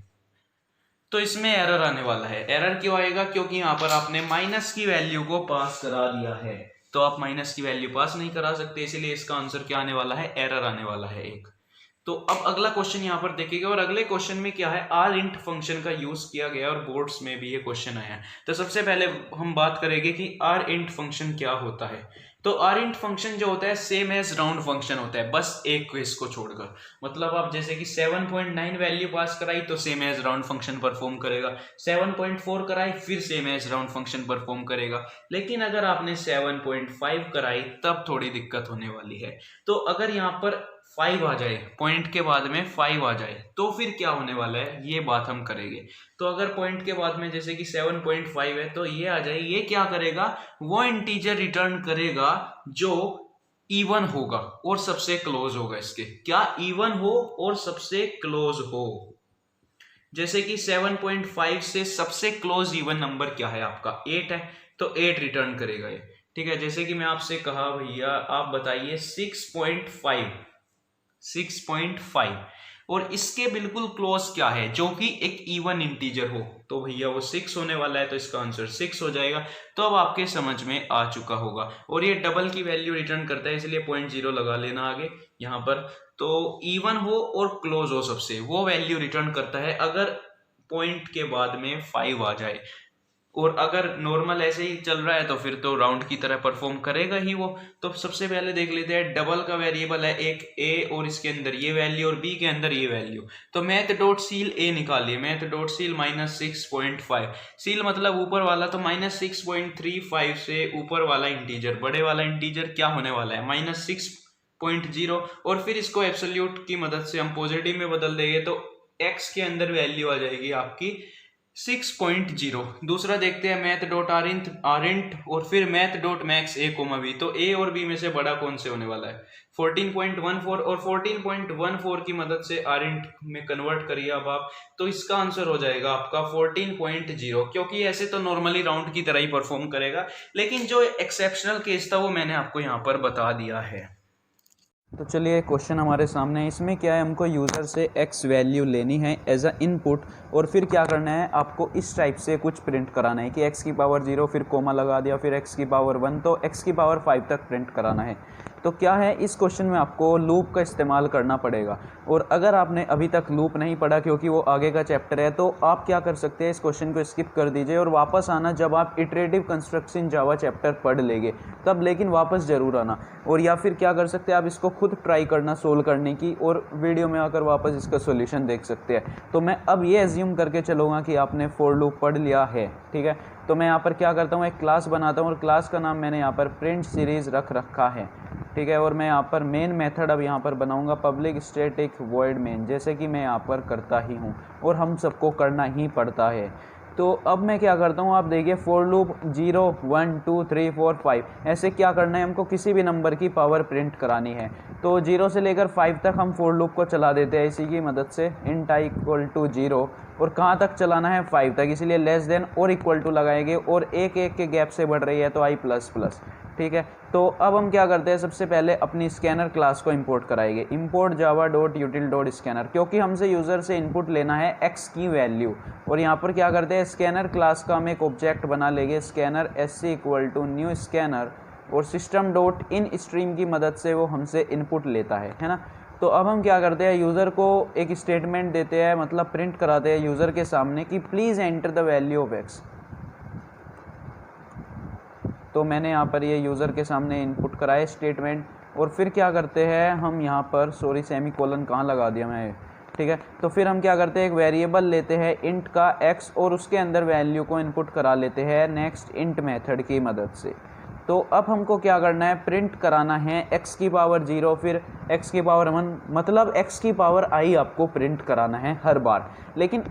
तो इसमें एरर आने वाला है। एरर क्यों आएगा, क्योंकि यहाँ पर आपने माइनस की वैल्यू को पास करा दिया है, तो आप माइनस की वैल्यू पास नहीं करा सकते, इसीलिए इसका आंसर क्या आने वाला है, एरर आने वाला है एक। तो अब अगला क्वेश्चन यहाँ पर देखिएगा, और अगले क्वेश्चन में क्या है, आर इंट फंक्शन का यूज किया गया और बोर्ड्स में भी ये क्वेश्चन आया है। तो सबसे पहले हम बात करेंगे कि आर इंट फंक्शन क्या होता है। तो आर इंट फंक्शन जो होता है सेम एज राउंड फंक्शन होता है, बस एक केस को छोड़कर। मतलब आप जैसे कि 7.9 वैल्यू पास कराई तो same as round function perform करेगा, 7.4 कराई फिर same as round function perform करेगा। लेकिन अगर आपने 7.5 कराई तब थोड़ी दिक्कत होने वाली है। तो अगर यहाँ पर 5 आ जाए, पॉइंट के बाद में 5 आ जाए तो फिर क्या होने वाला है, ये बात हम करेंगे। तो अगर पॉइंट के बाद में जैसे कि 7.5 है तो ये आ जाए, ये क्या करेगा, वो इंटीजर रिटर्न करेगा जो इवन होगा और सबसे क्लोज होगा। इसके क्या इवन हो और सबसे क्लोज हो। जैसे कि 7.5 से सबसे क्लोज इवन नंबर क्या है आपका, 8 है, तो 8 रिटर्न करेगा ये। ठीक है, जैसे कि मैं आपसे कहा भैया आप बताइए 6.5 और इसके बिल्कुल क्लोज क्या है जो कि एक इवन इंटीजर हो, तो भैया वो 6 होने वाला है, तो इसका आंसर 6 हो जाएगा। तो अब आपके समझ में आ चुका होगा। और ये डबल की वैल्यू रिटर्न करता है, इसलिए 0.0 लगा लेना आगे यहाँ पर। तो इवन हो और क्लोज हो सबसे, वो वैल्यू रिटर्न करता है अगर पॉइंट के बाद में 5 आ जाए। और अगर नॉर्मल ऐसे ही चल रहा है तो फिर तो राउंड की तरह परफॉर्म करेगा ही वो। तो सबसे पहले देख लेते हैं, डबल का वेरिएबल है एक a और इसके अंदर ये वैल्यू और b के अंदर ये वैल्यू। तो मैथ डॉट सील a निकालिए, मैथ डॉट सील -6.5, सील मतलब ऊपर वाला, तो -6.35 से ऊपर वाला इंटीजर, बड़े वाला इंटीजर क्या होने वाला है -6.0। और फिर इसको एब्सोल्यूट की मदद से हम पॉजिटिव में बदल देंगे तो x के अंदर वैल्यू आ जाएगी आपकी 6.0। दूसरा देखते हैं मैथ डॉट आरिंट और फिर math dot max a, b। तो a और b में से बड़ा कौन से होने वाला है, 14.14, और 14.14 की मदद से आरिंट में कन्वर्ट करिए अब आप, तो इसका आंसर हो जाएगा आपका 14.0। क्योंकि ऐसे तो नॉर्मली राउंड की तरह ही परफॉर्म करेगा, लेकिन जो एक्सेप्शनल केस था वो मैंने आपको यहाँ पर बता दिया है। तो चलिए क्वेश्चन हमारे सामने है, इसमें क्या है, हमको यूज़र से x वैल्यू लेनी है एज अ इनपुट, और फिर क्या करना है, आपको इस टाइप से कुछ प्रिंट कराना है कि x की पावर 0 फिर कोमा लगा दिया, फिर x की पावर 1, तो x की पावर 5 तक प्रिंट कराना है। तो क्या है, इस क्वेश्चन में आपको लूप का इस्तेमाल करना पड़ेगा। और अगर आपने अभी तक लूप नहीं पढ़ा क्योंकि वो आगे का चैप्टर है, तो आप क्या कर सकते हैं, इस क्वेश्चन को स्किप कर दीजिए और वापस आना जब आप इटरेटिव कंस्ट्रक्शन जावा चैप्टर पढ़ लेंगे तब, लेकिन वापस ज़रूर आना। और या फिर क्या कर सकते हैं, आप इसको खुद ट्राई करना सोल्व करने की, और वीडियो में आकर वापस इसका सोल्यूशन देख सकते हैं। तो मैं अब ये एज्यूम करके चलूँगा कि आपने फॉर लूप पढ़ लिया है। ठीक है, तो मैं यहाँ पर क्या करता हूँ, एक क्लास बनाता हूँ और क्लास का नाम मैंने यहाँ पर प्रिंट सीरीज़ रखा है। ठीक है, और मैं यहाँ पर मेन मेथड अब यहाँ पर बनाऊंगा पब्लिक स्टैटिक वॉइड मेन, जैसे कि मैं यहाँ पर करता ही हूँ और हम सबको करना ही पड़ता है। तो अब मैं क्या करता हूँ, आप देखिए फॉर लूप 0 1 2 3 4 5, ऐसे क्या करना है, हमको किसी भी नंबर की पावर प्रिंट करानी है। तो 0 से लेकर 5 तक हम फॉर लूप को चला देते हैं इसी की मदद से, इंट i इक्वल टू 0, और कहाँ तक चलाना है, 5 तक, इसलिए लेस देन और इक्वल टू लगाएंगे, और एक एक के गैप से बढ़ रही है तो i प्लस प्लस। ठीक है, तो अब हम क्या करते हैं, सबसे पहले अपनी स्कैनर क्लास को इंपोर्ट कराएंगे, import Java dot यूटिल dot scanner, क्योंकि हमसे यूज़र से इनपुट लेना है x की वैल्यू। और यहाँ पर क्या करते हैं, स्कैनर क्लास का हम एक ऑब्जेक्ट बना लेंगे, scanner sc equal to new scanner, और सिस्टम डॉट इन स्ट्रीम की मदद से वो हमसे इनपुट लेता है ना। तो अब हम क्या करते हैं, यूज़र को एक स्टेटमेंट देते हैं, मतलब प्रिंट कराते हैं यूज़र के सामने कि please enter the value of x। तो मैंने यहाँ पर ये यूज़र के सामने इनपुट कराए स्टेटमेंट, और फिर क्या करते हैं हम यहाँ पर, सॉरी सेमी कोलन कहाँ लगा दिया मैं, ठीक है। तो फिर हम क्या करते हैं, एक वेरिएबल लेते हैं इंट का x, और उसके अंदर वैल्यू को इनपुट करा लेते हैं नेक्स्ट इंट मेथड की मदद से। तो अब हमको क्या करना है, प्रिंट कराना है x की पावर 0 फिर x की पावर 1, मतलब x की पावर i आपको प्रिंट कराना है हर बार। लेकिन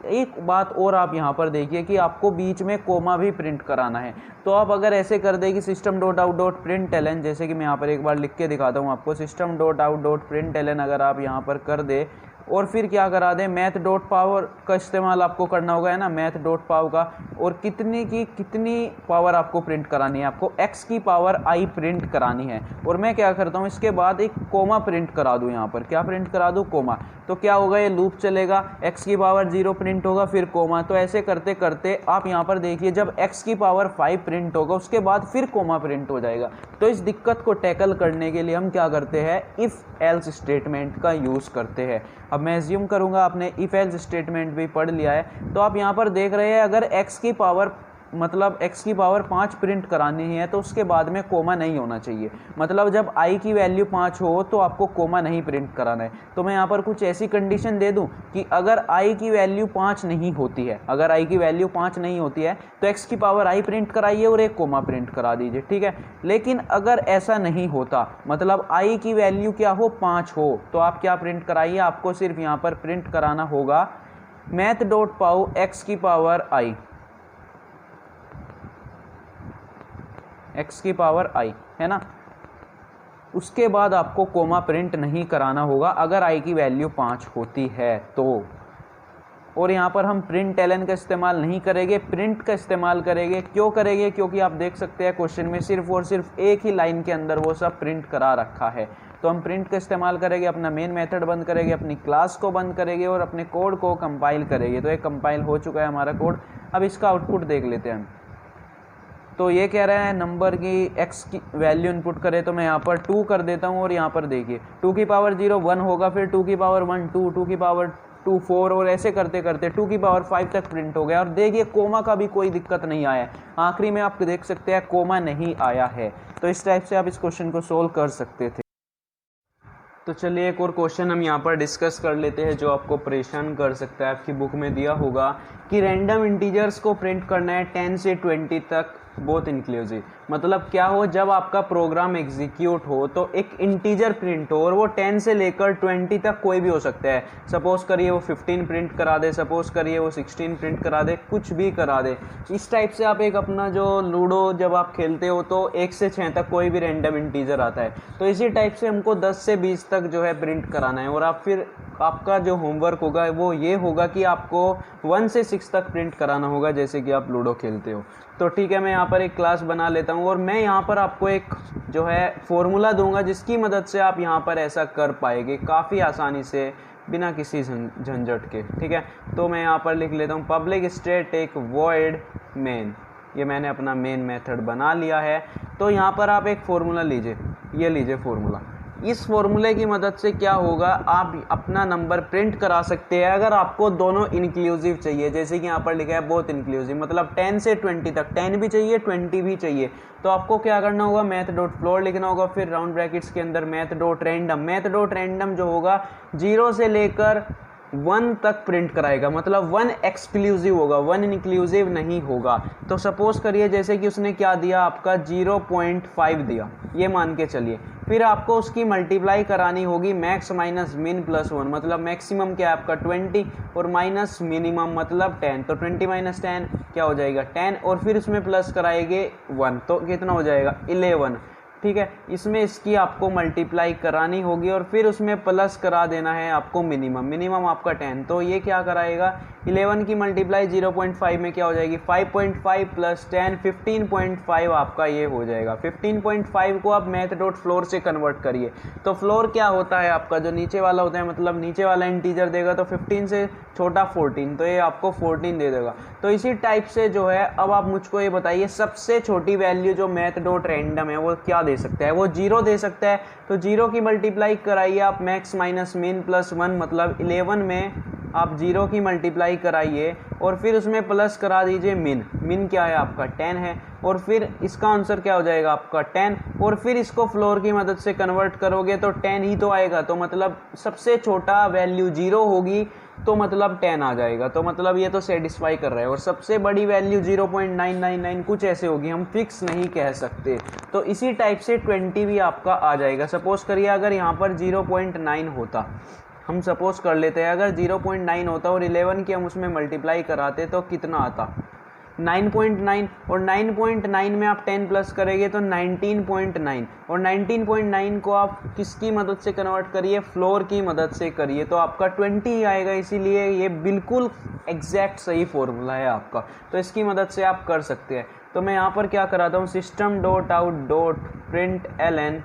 एक बात और आप यहाँ पर देखिए कि आपको बीच में कोमा भी प्रिंट कराना है। तो आप अगर ऐसे कर दे कि system dot out dot println, जैसे कि मैं यहाँ पर एक बार लिख के दिखाता हूँ आपको, system dot out dot println अगर आप यहाँ पर कर दे, और फिर क्या करा दें, मैथ डॉट पावर का इस्तेमाल आपको करना होगा, है ना, मैथ डॉट पावर का, और कितनी पावर आपको प्रिंट करानी है, आपको x की पावर i प्रिंट करानी है। और मैं क्या करता हूँ, इसके बाद एक कोमा प्रिंट करा दूँ, यहाँ पर क्या प्रिंट करा दूँ, कोमा। तो क्या होगा, ये लूप चलेगा, x की पावर 0 प्रिंट होगा, फिर कोमा। तो ऐसे करते करते आप यहाँ पर देखिए, जब x की पावर 5 प्रिंट होगा उसके बाद फिर कोमा प्रिंट हो जाएगा। तो इस दिक्कत को टैकल करने के लिए हम क्या करते हैं, इफ़ एल्स स्टेटमेंट का यूज़ करते हैं। अब मैं एज्यूम करूँगा आपने इफ़ एल्स स्टेटमेंट भी पढ़ लिया है। तो आप यहाँ पर देख रहे हैं, अगर x की पावर मतलब x की पावर 5 प्रिंट करानी है तो उसके बाद में कोमा नहीं होना चाहिए। मतलब जब i की वैल्यू 5 हो तो आपको कोमा नहीं प्रिंट कराना है। तो मैं यहाँ पर कुछ ऐसी कंडीशन दे दूँ कि अगर i की वैल्यू 5 नहीं होती है, अगर i की वैल्यू 5 नहीं होती है तो x की पावर i प्रिंट कराइए और एक कोमा प्रिंट करा दीजिए, ठीक है। लेकिन अगर ऐसा नहीं होता, मतलब i की वैल्यू क्या हो, 5 हो, तो आप क्या प्रिंट कराइए, आपको सिर्फ यहाँ पर प्रिंट कराना होगा math.pau x की पावर i, x की पावर i, है ना। उसके बाद आपको कोमा प्रिंट नहीं कराना होगा अगर i की वैल्यू 5 होती है तो। और यहाँ पर हम प्रिंट एलन का इस्तेमाल नहीं करेंगे, प्रिंट का इस्तेमाल करेंगे। क्यों करेंगे, क्योंकि आप देख सकते हैं क्वेश्चन में सिर्फ और सिर्फ एक ही लाइन के अंदर वो सब प्रिंट करा रखा है। तो हम प्रिंट का इस्तेमाल करेंगे, अपना मेन मेथड बंद करेंगे, अपनी क्लास को बंद करेंगे और अपने कोड को कंपाइल करेंगे। तो ये कंपाइल हो चुका है हमारा कोड। अब इसका आउटपुट देख लेते हैं हम। तो ये कह रहे हैं नंबर की x की वैल्यू इनपुट करें, तो मैं यहाँ पर 2 कर देता हूँ और यहाँ पर देखिए 2 की पावर 0 1 होगा, फिर 2 की पावर 1 2, 2 की पावर 2 4 और ऐसे करते करते 2 की पावर 5 तक प्रिंट हो गया। और देखिए कोमा का भी कोई दिक्कत नहीं आया है, आखिरी में आप देख सकते हैं कोमा नहीं आया है। तो इस टाइप से आप इस क्वेश्चन को सोल्व कर सकते थे। तो चलिए एक और क्वेश्चन हम यहाँ पर डिस्कस कर लेते हैं जो आपको परेशान कर सकता है। आपकी बुक में दिया होगा कि रैंडम इंटीजर्स को प्रिंट करना है 10 से 20 तक बोथ इंक्लूसिव। मतलब क्या हो, जब आपका प्रोग्राम एग्जीक्यूट हो तो एक इंटीजर प्रिंट हो और वो 10 से लेकर 20 तक कोई भी हो सकता है। सपोज करिए वो 15 प्रिंट करा दे, सपोज करिए वो 16 प्रिंट करा दे, कुछ भी करा दे। इस टाइप से आप एक अपना जो लूडो जब आप खेलते हो तो 1 से 6 तक कोई भी रैंडम इंटीजर आता है, तो इसी टाइप से हमको 10 से 20 तक जो है प्रिंट कराना है। और आप फिर आपका जो होमवर्क होगा वो ये होगा कि आपको 1 से 6 तक प्रिंट कराना होगा, जैसे कि आप लूडो खेलते हो। तो ठीक है, मैं यहाँ पर एक क्लास बना लेता हूँ और मैं यहाँ पर आपको एक जो है फॉर्मूला दूंगा जिसकी मदद से आप यहाँ पर ऐसा कर पाएंगे काफ़ी आसानी से, बिना किसी झंझट के, ठीक है। तो मैं यहाँ पर लिख लेता हूँ पब्लिक स्टैटिक वॉइड मेन। ये मैंने अपना मेन मेथड बना लिया है। तो यहाँ पर आप एक फॉर्मूला लीजिए, ये लीजिए फॉर्मूला। इस फॉर्मूले की मदद से क्या होगा, आप अपना नंबर प्रिंट करा सकते हैं अगर आपको दोनों इंक्लूसिव चाहिए। जैसे कि यहाँ पर लिखा है बोथ इंक्लूसिव, मतलब 10 से 20 तक, 10 भी चाहिए 20 भी चाहिए। तो आपको क्या करना होगा, मैथ.फ्लोर लिखना होगा, फिर राउंड ब्रैकेट्स के अंदर मैथ.रैंडम। मैथ.रैंडम जो होगा 0 से लेकर 1 तक प्रिंट कराएगा, मतलब 1 एक्सक्लूसिव होगा, 1 इंक्लूसिव नहीं होगा। तो सपोज करिए जैसे कि उसने क्या दिया, आपका 0.5 दिया, ये मान के चलिए। फिर आपको उसकी मल्टीप्लाई करानी होगी मैक्स माइनस मिन प्लस 1, मतलब मैक्सिमम क्या है आपका 20 और माइनस मिनिमम मतलब 10। तो 20 माइनस 10 क्या हो जाएगा 10, और फिर उसमें प्लस कराएंगे 1, तो कितना हो जाएगा 11, ठीक है। इसमें इसकी आपको मल्टीप्लाई करानी होगी और फिर उसमें प्लस करा देना है आपको मिनिमम आपका 10। तो ये क्या कराएगा, 11 की मल्टीप्लाई 0.5 में क्या हो जाएगी 5.5 प्लस 10 15.5 आपका ये हो जाएगा। 15.5 को आप मैथ.फ्लोर से कन्वर्ट करिए। तो फ्लोर क्या होता है आपका, जो नीचे वाला होता है, मतलब नीचे वाला इंटीजर देगा तो 15 से छोटा 14, तो ये आपको 14 दे देगा। तो इसी टाइप से जो है, अब आप मुझको ये बताइए सबसे छोटी वैल्यू जो मैथ.रैंडम है वो क्या दे सकता है, वो 0 दे सकता है। तो 0 की मल्टीप्लाई कराइए आप मैक्स माइनस मिन प्लस 1, मतलब 11 में आप 0 की मल्टीप्लाई कराइए और फिर उसमें प्लस करा दीजिए मिन क्या है आपका 10 है, और फिर इसका आंसर क्या हो जाएगा आपका 10, और फिर इसको फ्लोर की मदद से कन्वर्ट करोगे तो 10 ही तो आएगा। तो मतलब सबसे छोटा वैल्यू 0 होगी तो मतलब 10 आ जाएगा, तो मतलब ये तो सेटिस्फाई कर रहा है। और सबसे बड़ी वैल्यू 0.999 कुछ ऐसे होगी, हम फिक्स नहीं कह सकते। तो इसी टाइप से 20 भी आपका आ जाएगा। सपोज करिए अगर यहाँ पर 0.9 होता, हम सपोज कर लेते हैं अगर 0.9 होता और 11 की हम उसमें मल्टीप्लाई कराते तो कितना आता 9.9, और 9.9 में आप 10 प्लस करेंगे तो 19.9, और 19.9 को आप किसकी मदद से कन्वर्ट करिए, फ्लोर की मदद से करिए, तो आपका 20 ही आएगा। इसीलिए ये बिल्कुल एग्जैक्ट सही फॉर्मूला है आपका, तो इसकी मदद से आप कर सकते हैं। तो मैं यहाँ पर क्या कराता हूँ, system.out.println,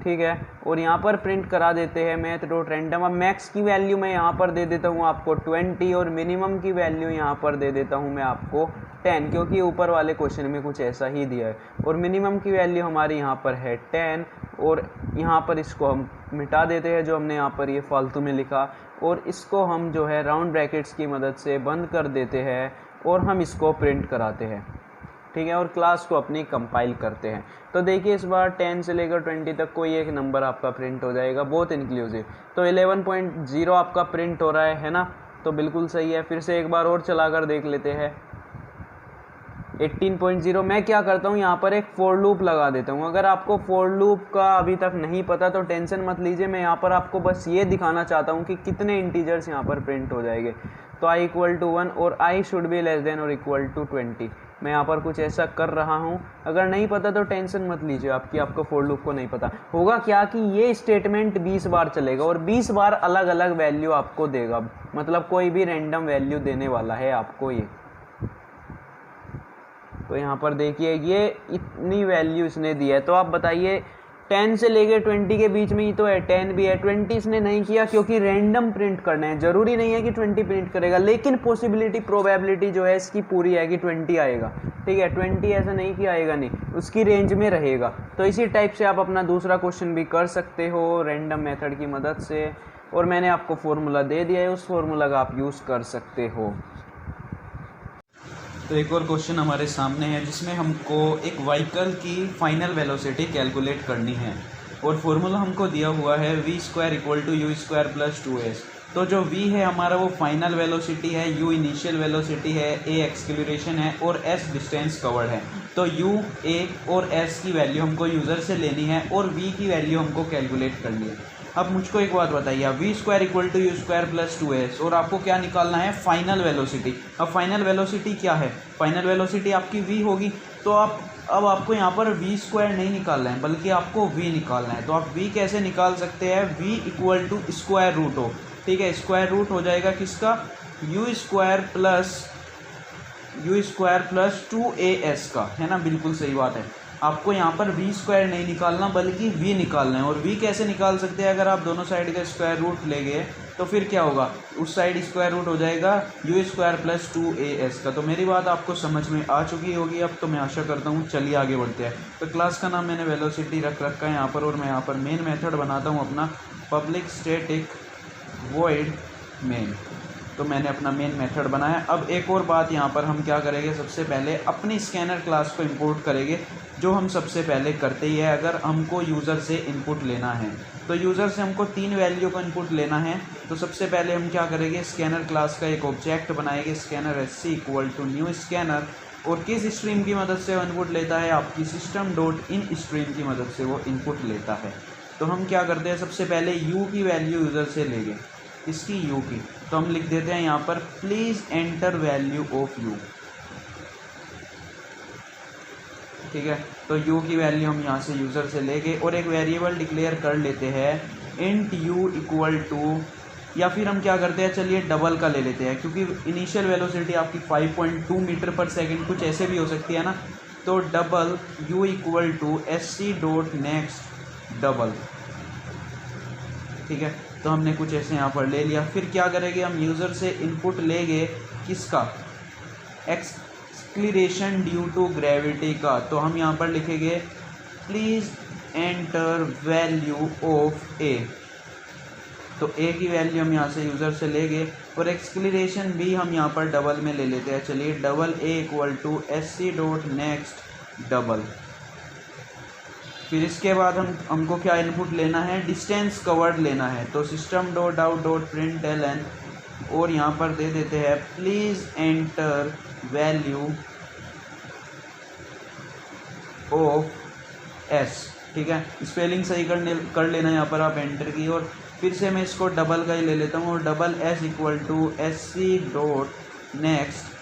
ठीक है, और यहाँ पर प्रिंट करा देते हैं मैथ डॉट रैंडम। अब मैक्स की वैल्यू मैं यहाँ पर दे देता हूँ आपको 20 और मिनिमम की वैल्यू यहाँ पर दे देता हूँ मैं आपको 10, क्योंकि ऊपर वाले क्वेश्चन में कुछ ऐसा ही दिया है। और मिनिमम की वैल्यू हमारी यहाँ पर है 10 और यहाँ पर इसको हम मिटा देते हैं जो हमने यहाँ पर ये फालतू में लिखा, और इसको हम जो है राउंड ब्रैकेट्स की मदद से बंद कर देते हैं और हम इसको प्रिंट कराते हैं, ठीक है, और क्लास को अपनी कंपाइल करते हैं। तो देखिए इस बार 10 से लेकर 20 तक कोई एक नंबर आपका प्रिंट हो जाएगा, बहुत इंक्लूसिव। तो 11.0 आपका प्रिंट हो रहा है ना, तो बिल्कुल सही है। फिर से एक बार और चला कर देख लेते हैं 18.0। मैं क्या करता हूँ यहाँ पर एक फॉर लूप लगा देता हूँ। अगर आपको फॉर लूप का अभी तक नहीं पता तो टेंशन मत लीजिए, मैं यहाँ पर आपको बस ये दिखाना चाहता हूँ कि कितने इंटीजर्स यहाँ पर प्रिंट हो जाएंगे। तो i = 1 और i should be less than और इक्वल टू 20। मैं यहाँ पर कुछ ऐसा कर रहा हूँ। अगर नहीं पता तो टेंशन मत लीजिए, आपको फॉर लूप को नहीं पता होगा क्या कि ये स्टेटमेंट 20 बार चलेगा और 20 बार अलग अलग वैल्यू आपको देगा, मतलब कोई भी रैंडम वैल्यू देने वाला है आपको ये। तो यहाँ पर देखिए ये इतनी वैल्यू इसने दी है। तो आप बताइए 10 से लेके 20 के बीच में ही तो है, 10 भी है। 20 इसने नहीं किया क्योंकि रैंडम प्रिंट करने हैं, ज़रूरी नहीं है कि 20 प्रिंट करेगा, लेकिन पॉसिबिलिटी प्रोबेबिलिटी जो है इसकी पूरी है कि 20 आएगा, ठीक है। 20 ऐसा नहीं कि आएगा नहीं, उसकी रेंज में रहेगा। तो इसी टाइप से आप अपना दूसरा क्वेश्चन भी कर सकते हो रैंडम मेथड की मदद से, और मैंने आपको फॉर्मूला दे दिया है, उस फॉर्मूला का आप यूज़ कर सकते हो। तो एक और क्वेश्चन हमारे सामने है जिसमें हमको एक व्हीकल की फाइनल वेलोसिटी कैलकुलेट करनी है और फॉर्मूला हमको दिया हुआ है v² = u² + 2s। तो जो v है हमारा वो फाइनल वेलोसिटी है, u इनिशियल वेलोसिटी है, a एक्सेलरेशन है और s डिस्टेंस कवर्ड है। तो u, a और s की वैल्यू हमको यूज़र से लेनी है और v की वैल्यू हमको कैलकुलेट करनी है। अब मुझको एक बात बताइए, v² = u² + 2s और आपको क्या निकालना है, फाइनल वेलोसिटी। अब फाइनल वेलोसिटी क्या है, फाइनल वेलोसिटी आपकी v होगी। तो अब आपको यहाँ पर v² नहीं निकालना है बल्कि आपको v निकालना है। तो आप v कैसे निकाल सकते हैं, v = स्क्वायर रूट हो, ठीक है, स्क्वायर रूट हो जाएगा किसका, u² + 2as का, है ना, बिल्कुल सही बात है। आपको यहाँ पर v² नहीं निकालना बल्कि v निकालना है। और v कैसे निकाल सकते हैं, अगर आप दोनों साइड का स्क्वायर रूट ले गए तो फिर क्या होगा, उस साइड स्क्वायर रूट हो जाएगा u² + 2as का। तो मेरी बात आपको समझ में आ चुकी होगी अब, तो मैं आशा करता हूँ। चलिए आगे बढ़ते हैं। तो क्लास का नाम मैंने वेलोसिटी रख रखा है यहाँ पर, और मैं यहाँ पर मेन मेथड बनाता हूँ अपना पब्लिक स्टैटिक वॉइड मेन। तो मैंने अपना मेन मेथड बनाया। अब एक और बात यहाँ पर हम क्या करेंगे, सबसे पहले अपनी स्कैनर क्लास को इंपोर्ट करेंगे, जो हम सबसे पहले करते ही है अगर हमको यूज़र से इनपुट लेना है। तो यूज़र से हमको 3 वैल्यू को इनपुट लेना है। तो सबसे पहले हम क्या करेंगे, स्कैनर क्लास का एक ऑब्जेक्ट बनाएंगे, स्कैनर sc = न्यू स्कैनर। और किस स्ट्रीम की मदद से वो इनपुट लेता है, आपकी system.in स्ट्रीम की मदद से वो इनपुट लेता है। तो हम क्या करते हैं, सबसे पहले u की वैल्यू यूज़र से लेंगे, इसकी u की। तो हम लिख देते हैं यहाँ पर please enter value of u, ठीक है। तो u की वैल्यू हम यहाँ से यूज़र से लेंगे और एक वेरिएबल डिक्लेयर कर लेते हैं int u = या फिर हम क्या करते हैं, चलिए डबल का ले लेते हैं, क्योंकि इनिशियल वेलोसिटी आपकी 5.2 मीटर पर सेकंड कुछ ऐसे भी हो सकती है ना। तो डबल u = sc.next डबल, ठीक है। तो हमने कुछ ऐसे यहाँ पर ले लिया। फिर क्या करेंगे, हम यूज़र से इनपुट लेंगे किसका, एक्सेलरेशन ड्यू टू ग्रेविटी का। तो हम यहाँ पर लिखेंगे please enter value of a। तो a की वैल्यू हम यहाँ से यूज़र से लेंगे और एक्सेलरेशन भी हम यहाँ पर डबल में ले लेते हैं। चलिए डबल a = sc.next डबल। फिर इसके बाद हमको क्या इनपुट लेना है, डिस्टेंस कवर्ड लेना है। तो system.out.println और यहाँ पर दे देते हैं please enter value of s, ठीक है। स्पेलिंग सही कर लेना यहाँ पर आप एंटर की। और फिर से मैं इसको डबल का ही ले लेता हूँ और डबल s = sc.next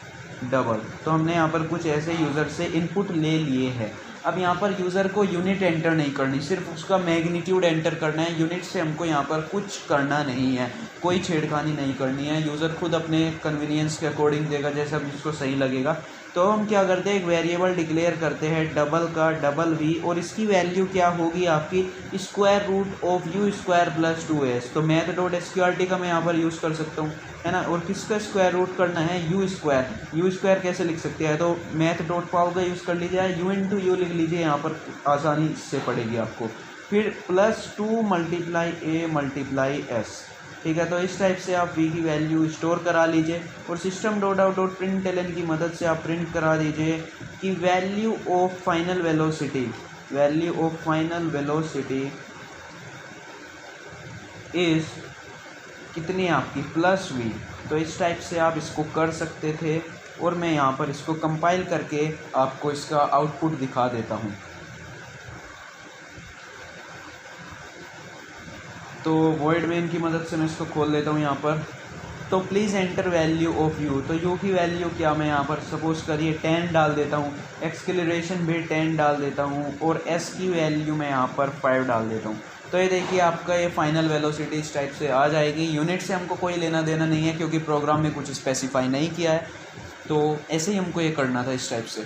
डबल। तो हमने यहाँ पर कुछ ऐसे यूज़र से इनपुट ले लिए हैं। अब यहाँ पर यूज़र को यूनिट एंटर नहीं करनी, सिर्फ उसका मैग्नीट्यूड एंटर करना है। यूनिट से हमको यहाँ पर कुछ करना नहीं है, कोई छेड़खानी नहीं करनी है। यूज़र खुद अपने कन्वीनियंस के अकॉर्डिंग देगा, जैसा भी उसको सही लगेगा। तो हम क्या करते हैं, एक वेरिएबल डिक्लेयर करते हैं डबल का डबल वी, और इसकी वैल्यू क्या होगी आपकी square root of u square plus 2s। तो मैथ डॉट एसक्यूआरटी का मैं यहाँ पर यूज़ कर सकता हूँ, है ना। और किसका स्क्वायर रूट करना है, यू स्क्वायर कैसे लिख सकते हैं, तो मैथ डॉट पाव का यूज़ कर लीजिए, यू इंटू यू लिख लीजिए, यहाँ पर आसानी से पड़ेगी आपको। फिर plus 2 multiply A multiply S, ठीक है। तो इस टाइप से आप v की वैल्यू स्टोर करा लीजिए और system dot out dot println की मदद से आप प्रिंट करा दीजिए कि value of final velocity is कितनी आपकी प्लस v। तो इस टाइप से आप इसको कर सकते थे और मैं यहाँ पर इसको कंपाइल करके आपको इसका आउटपुट दिखा देता हूँ। तो वॉइड मेन की मदद से मैं इसको खोल लेता हूँ यहाँ पर। तो please enter value of you, तो यू की वैल्यू क्या, मैं यहाँ पर सपोज़ करिए 10 डाल देता हूँ, एक्सक्लेरेशन भी 10 डाल देता हूँ, और एस की वैल्यू मैं यहाँ पर 5 डाल देता हूँ। तो ये देखिए आपका ये फाइनल वेलोसिटी इस टाइप से आ जाएगी। यूनिट से हमको कोई लेना देना नहीं है क्योंकि प्रोग्राम में कुछ स्पेसिफाई नहीं किया है, तो ऐसे ही हमको ये करना था इस टाइप से।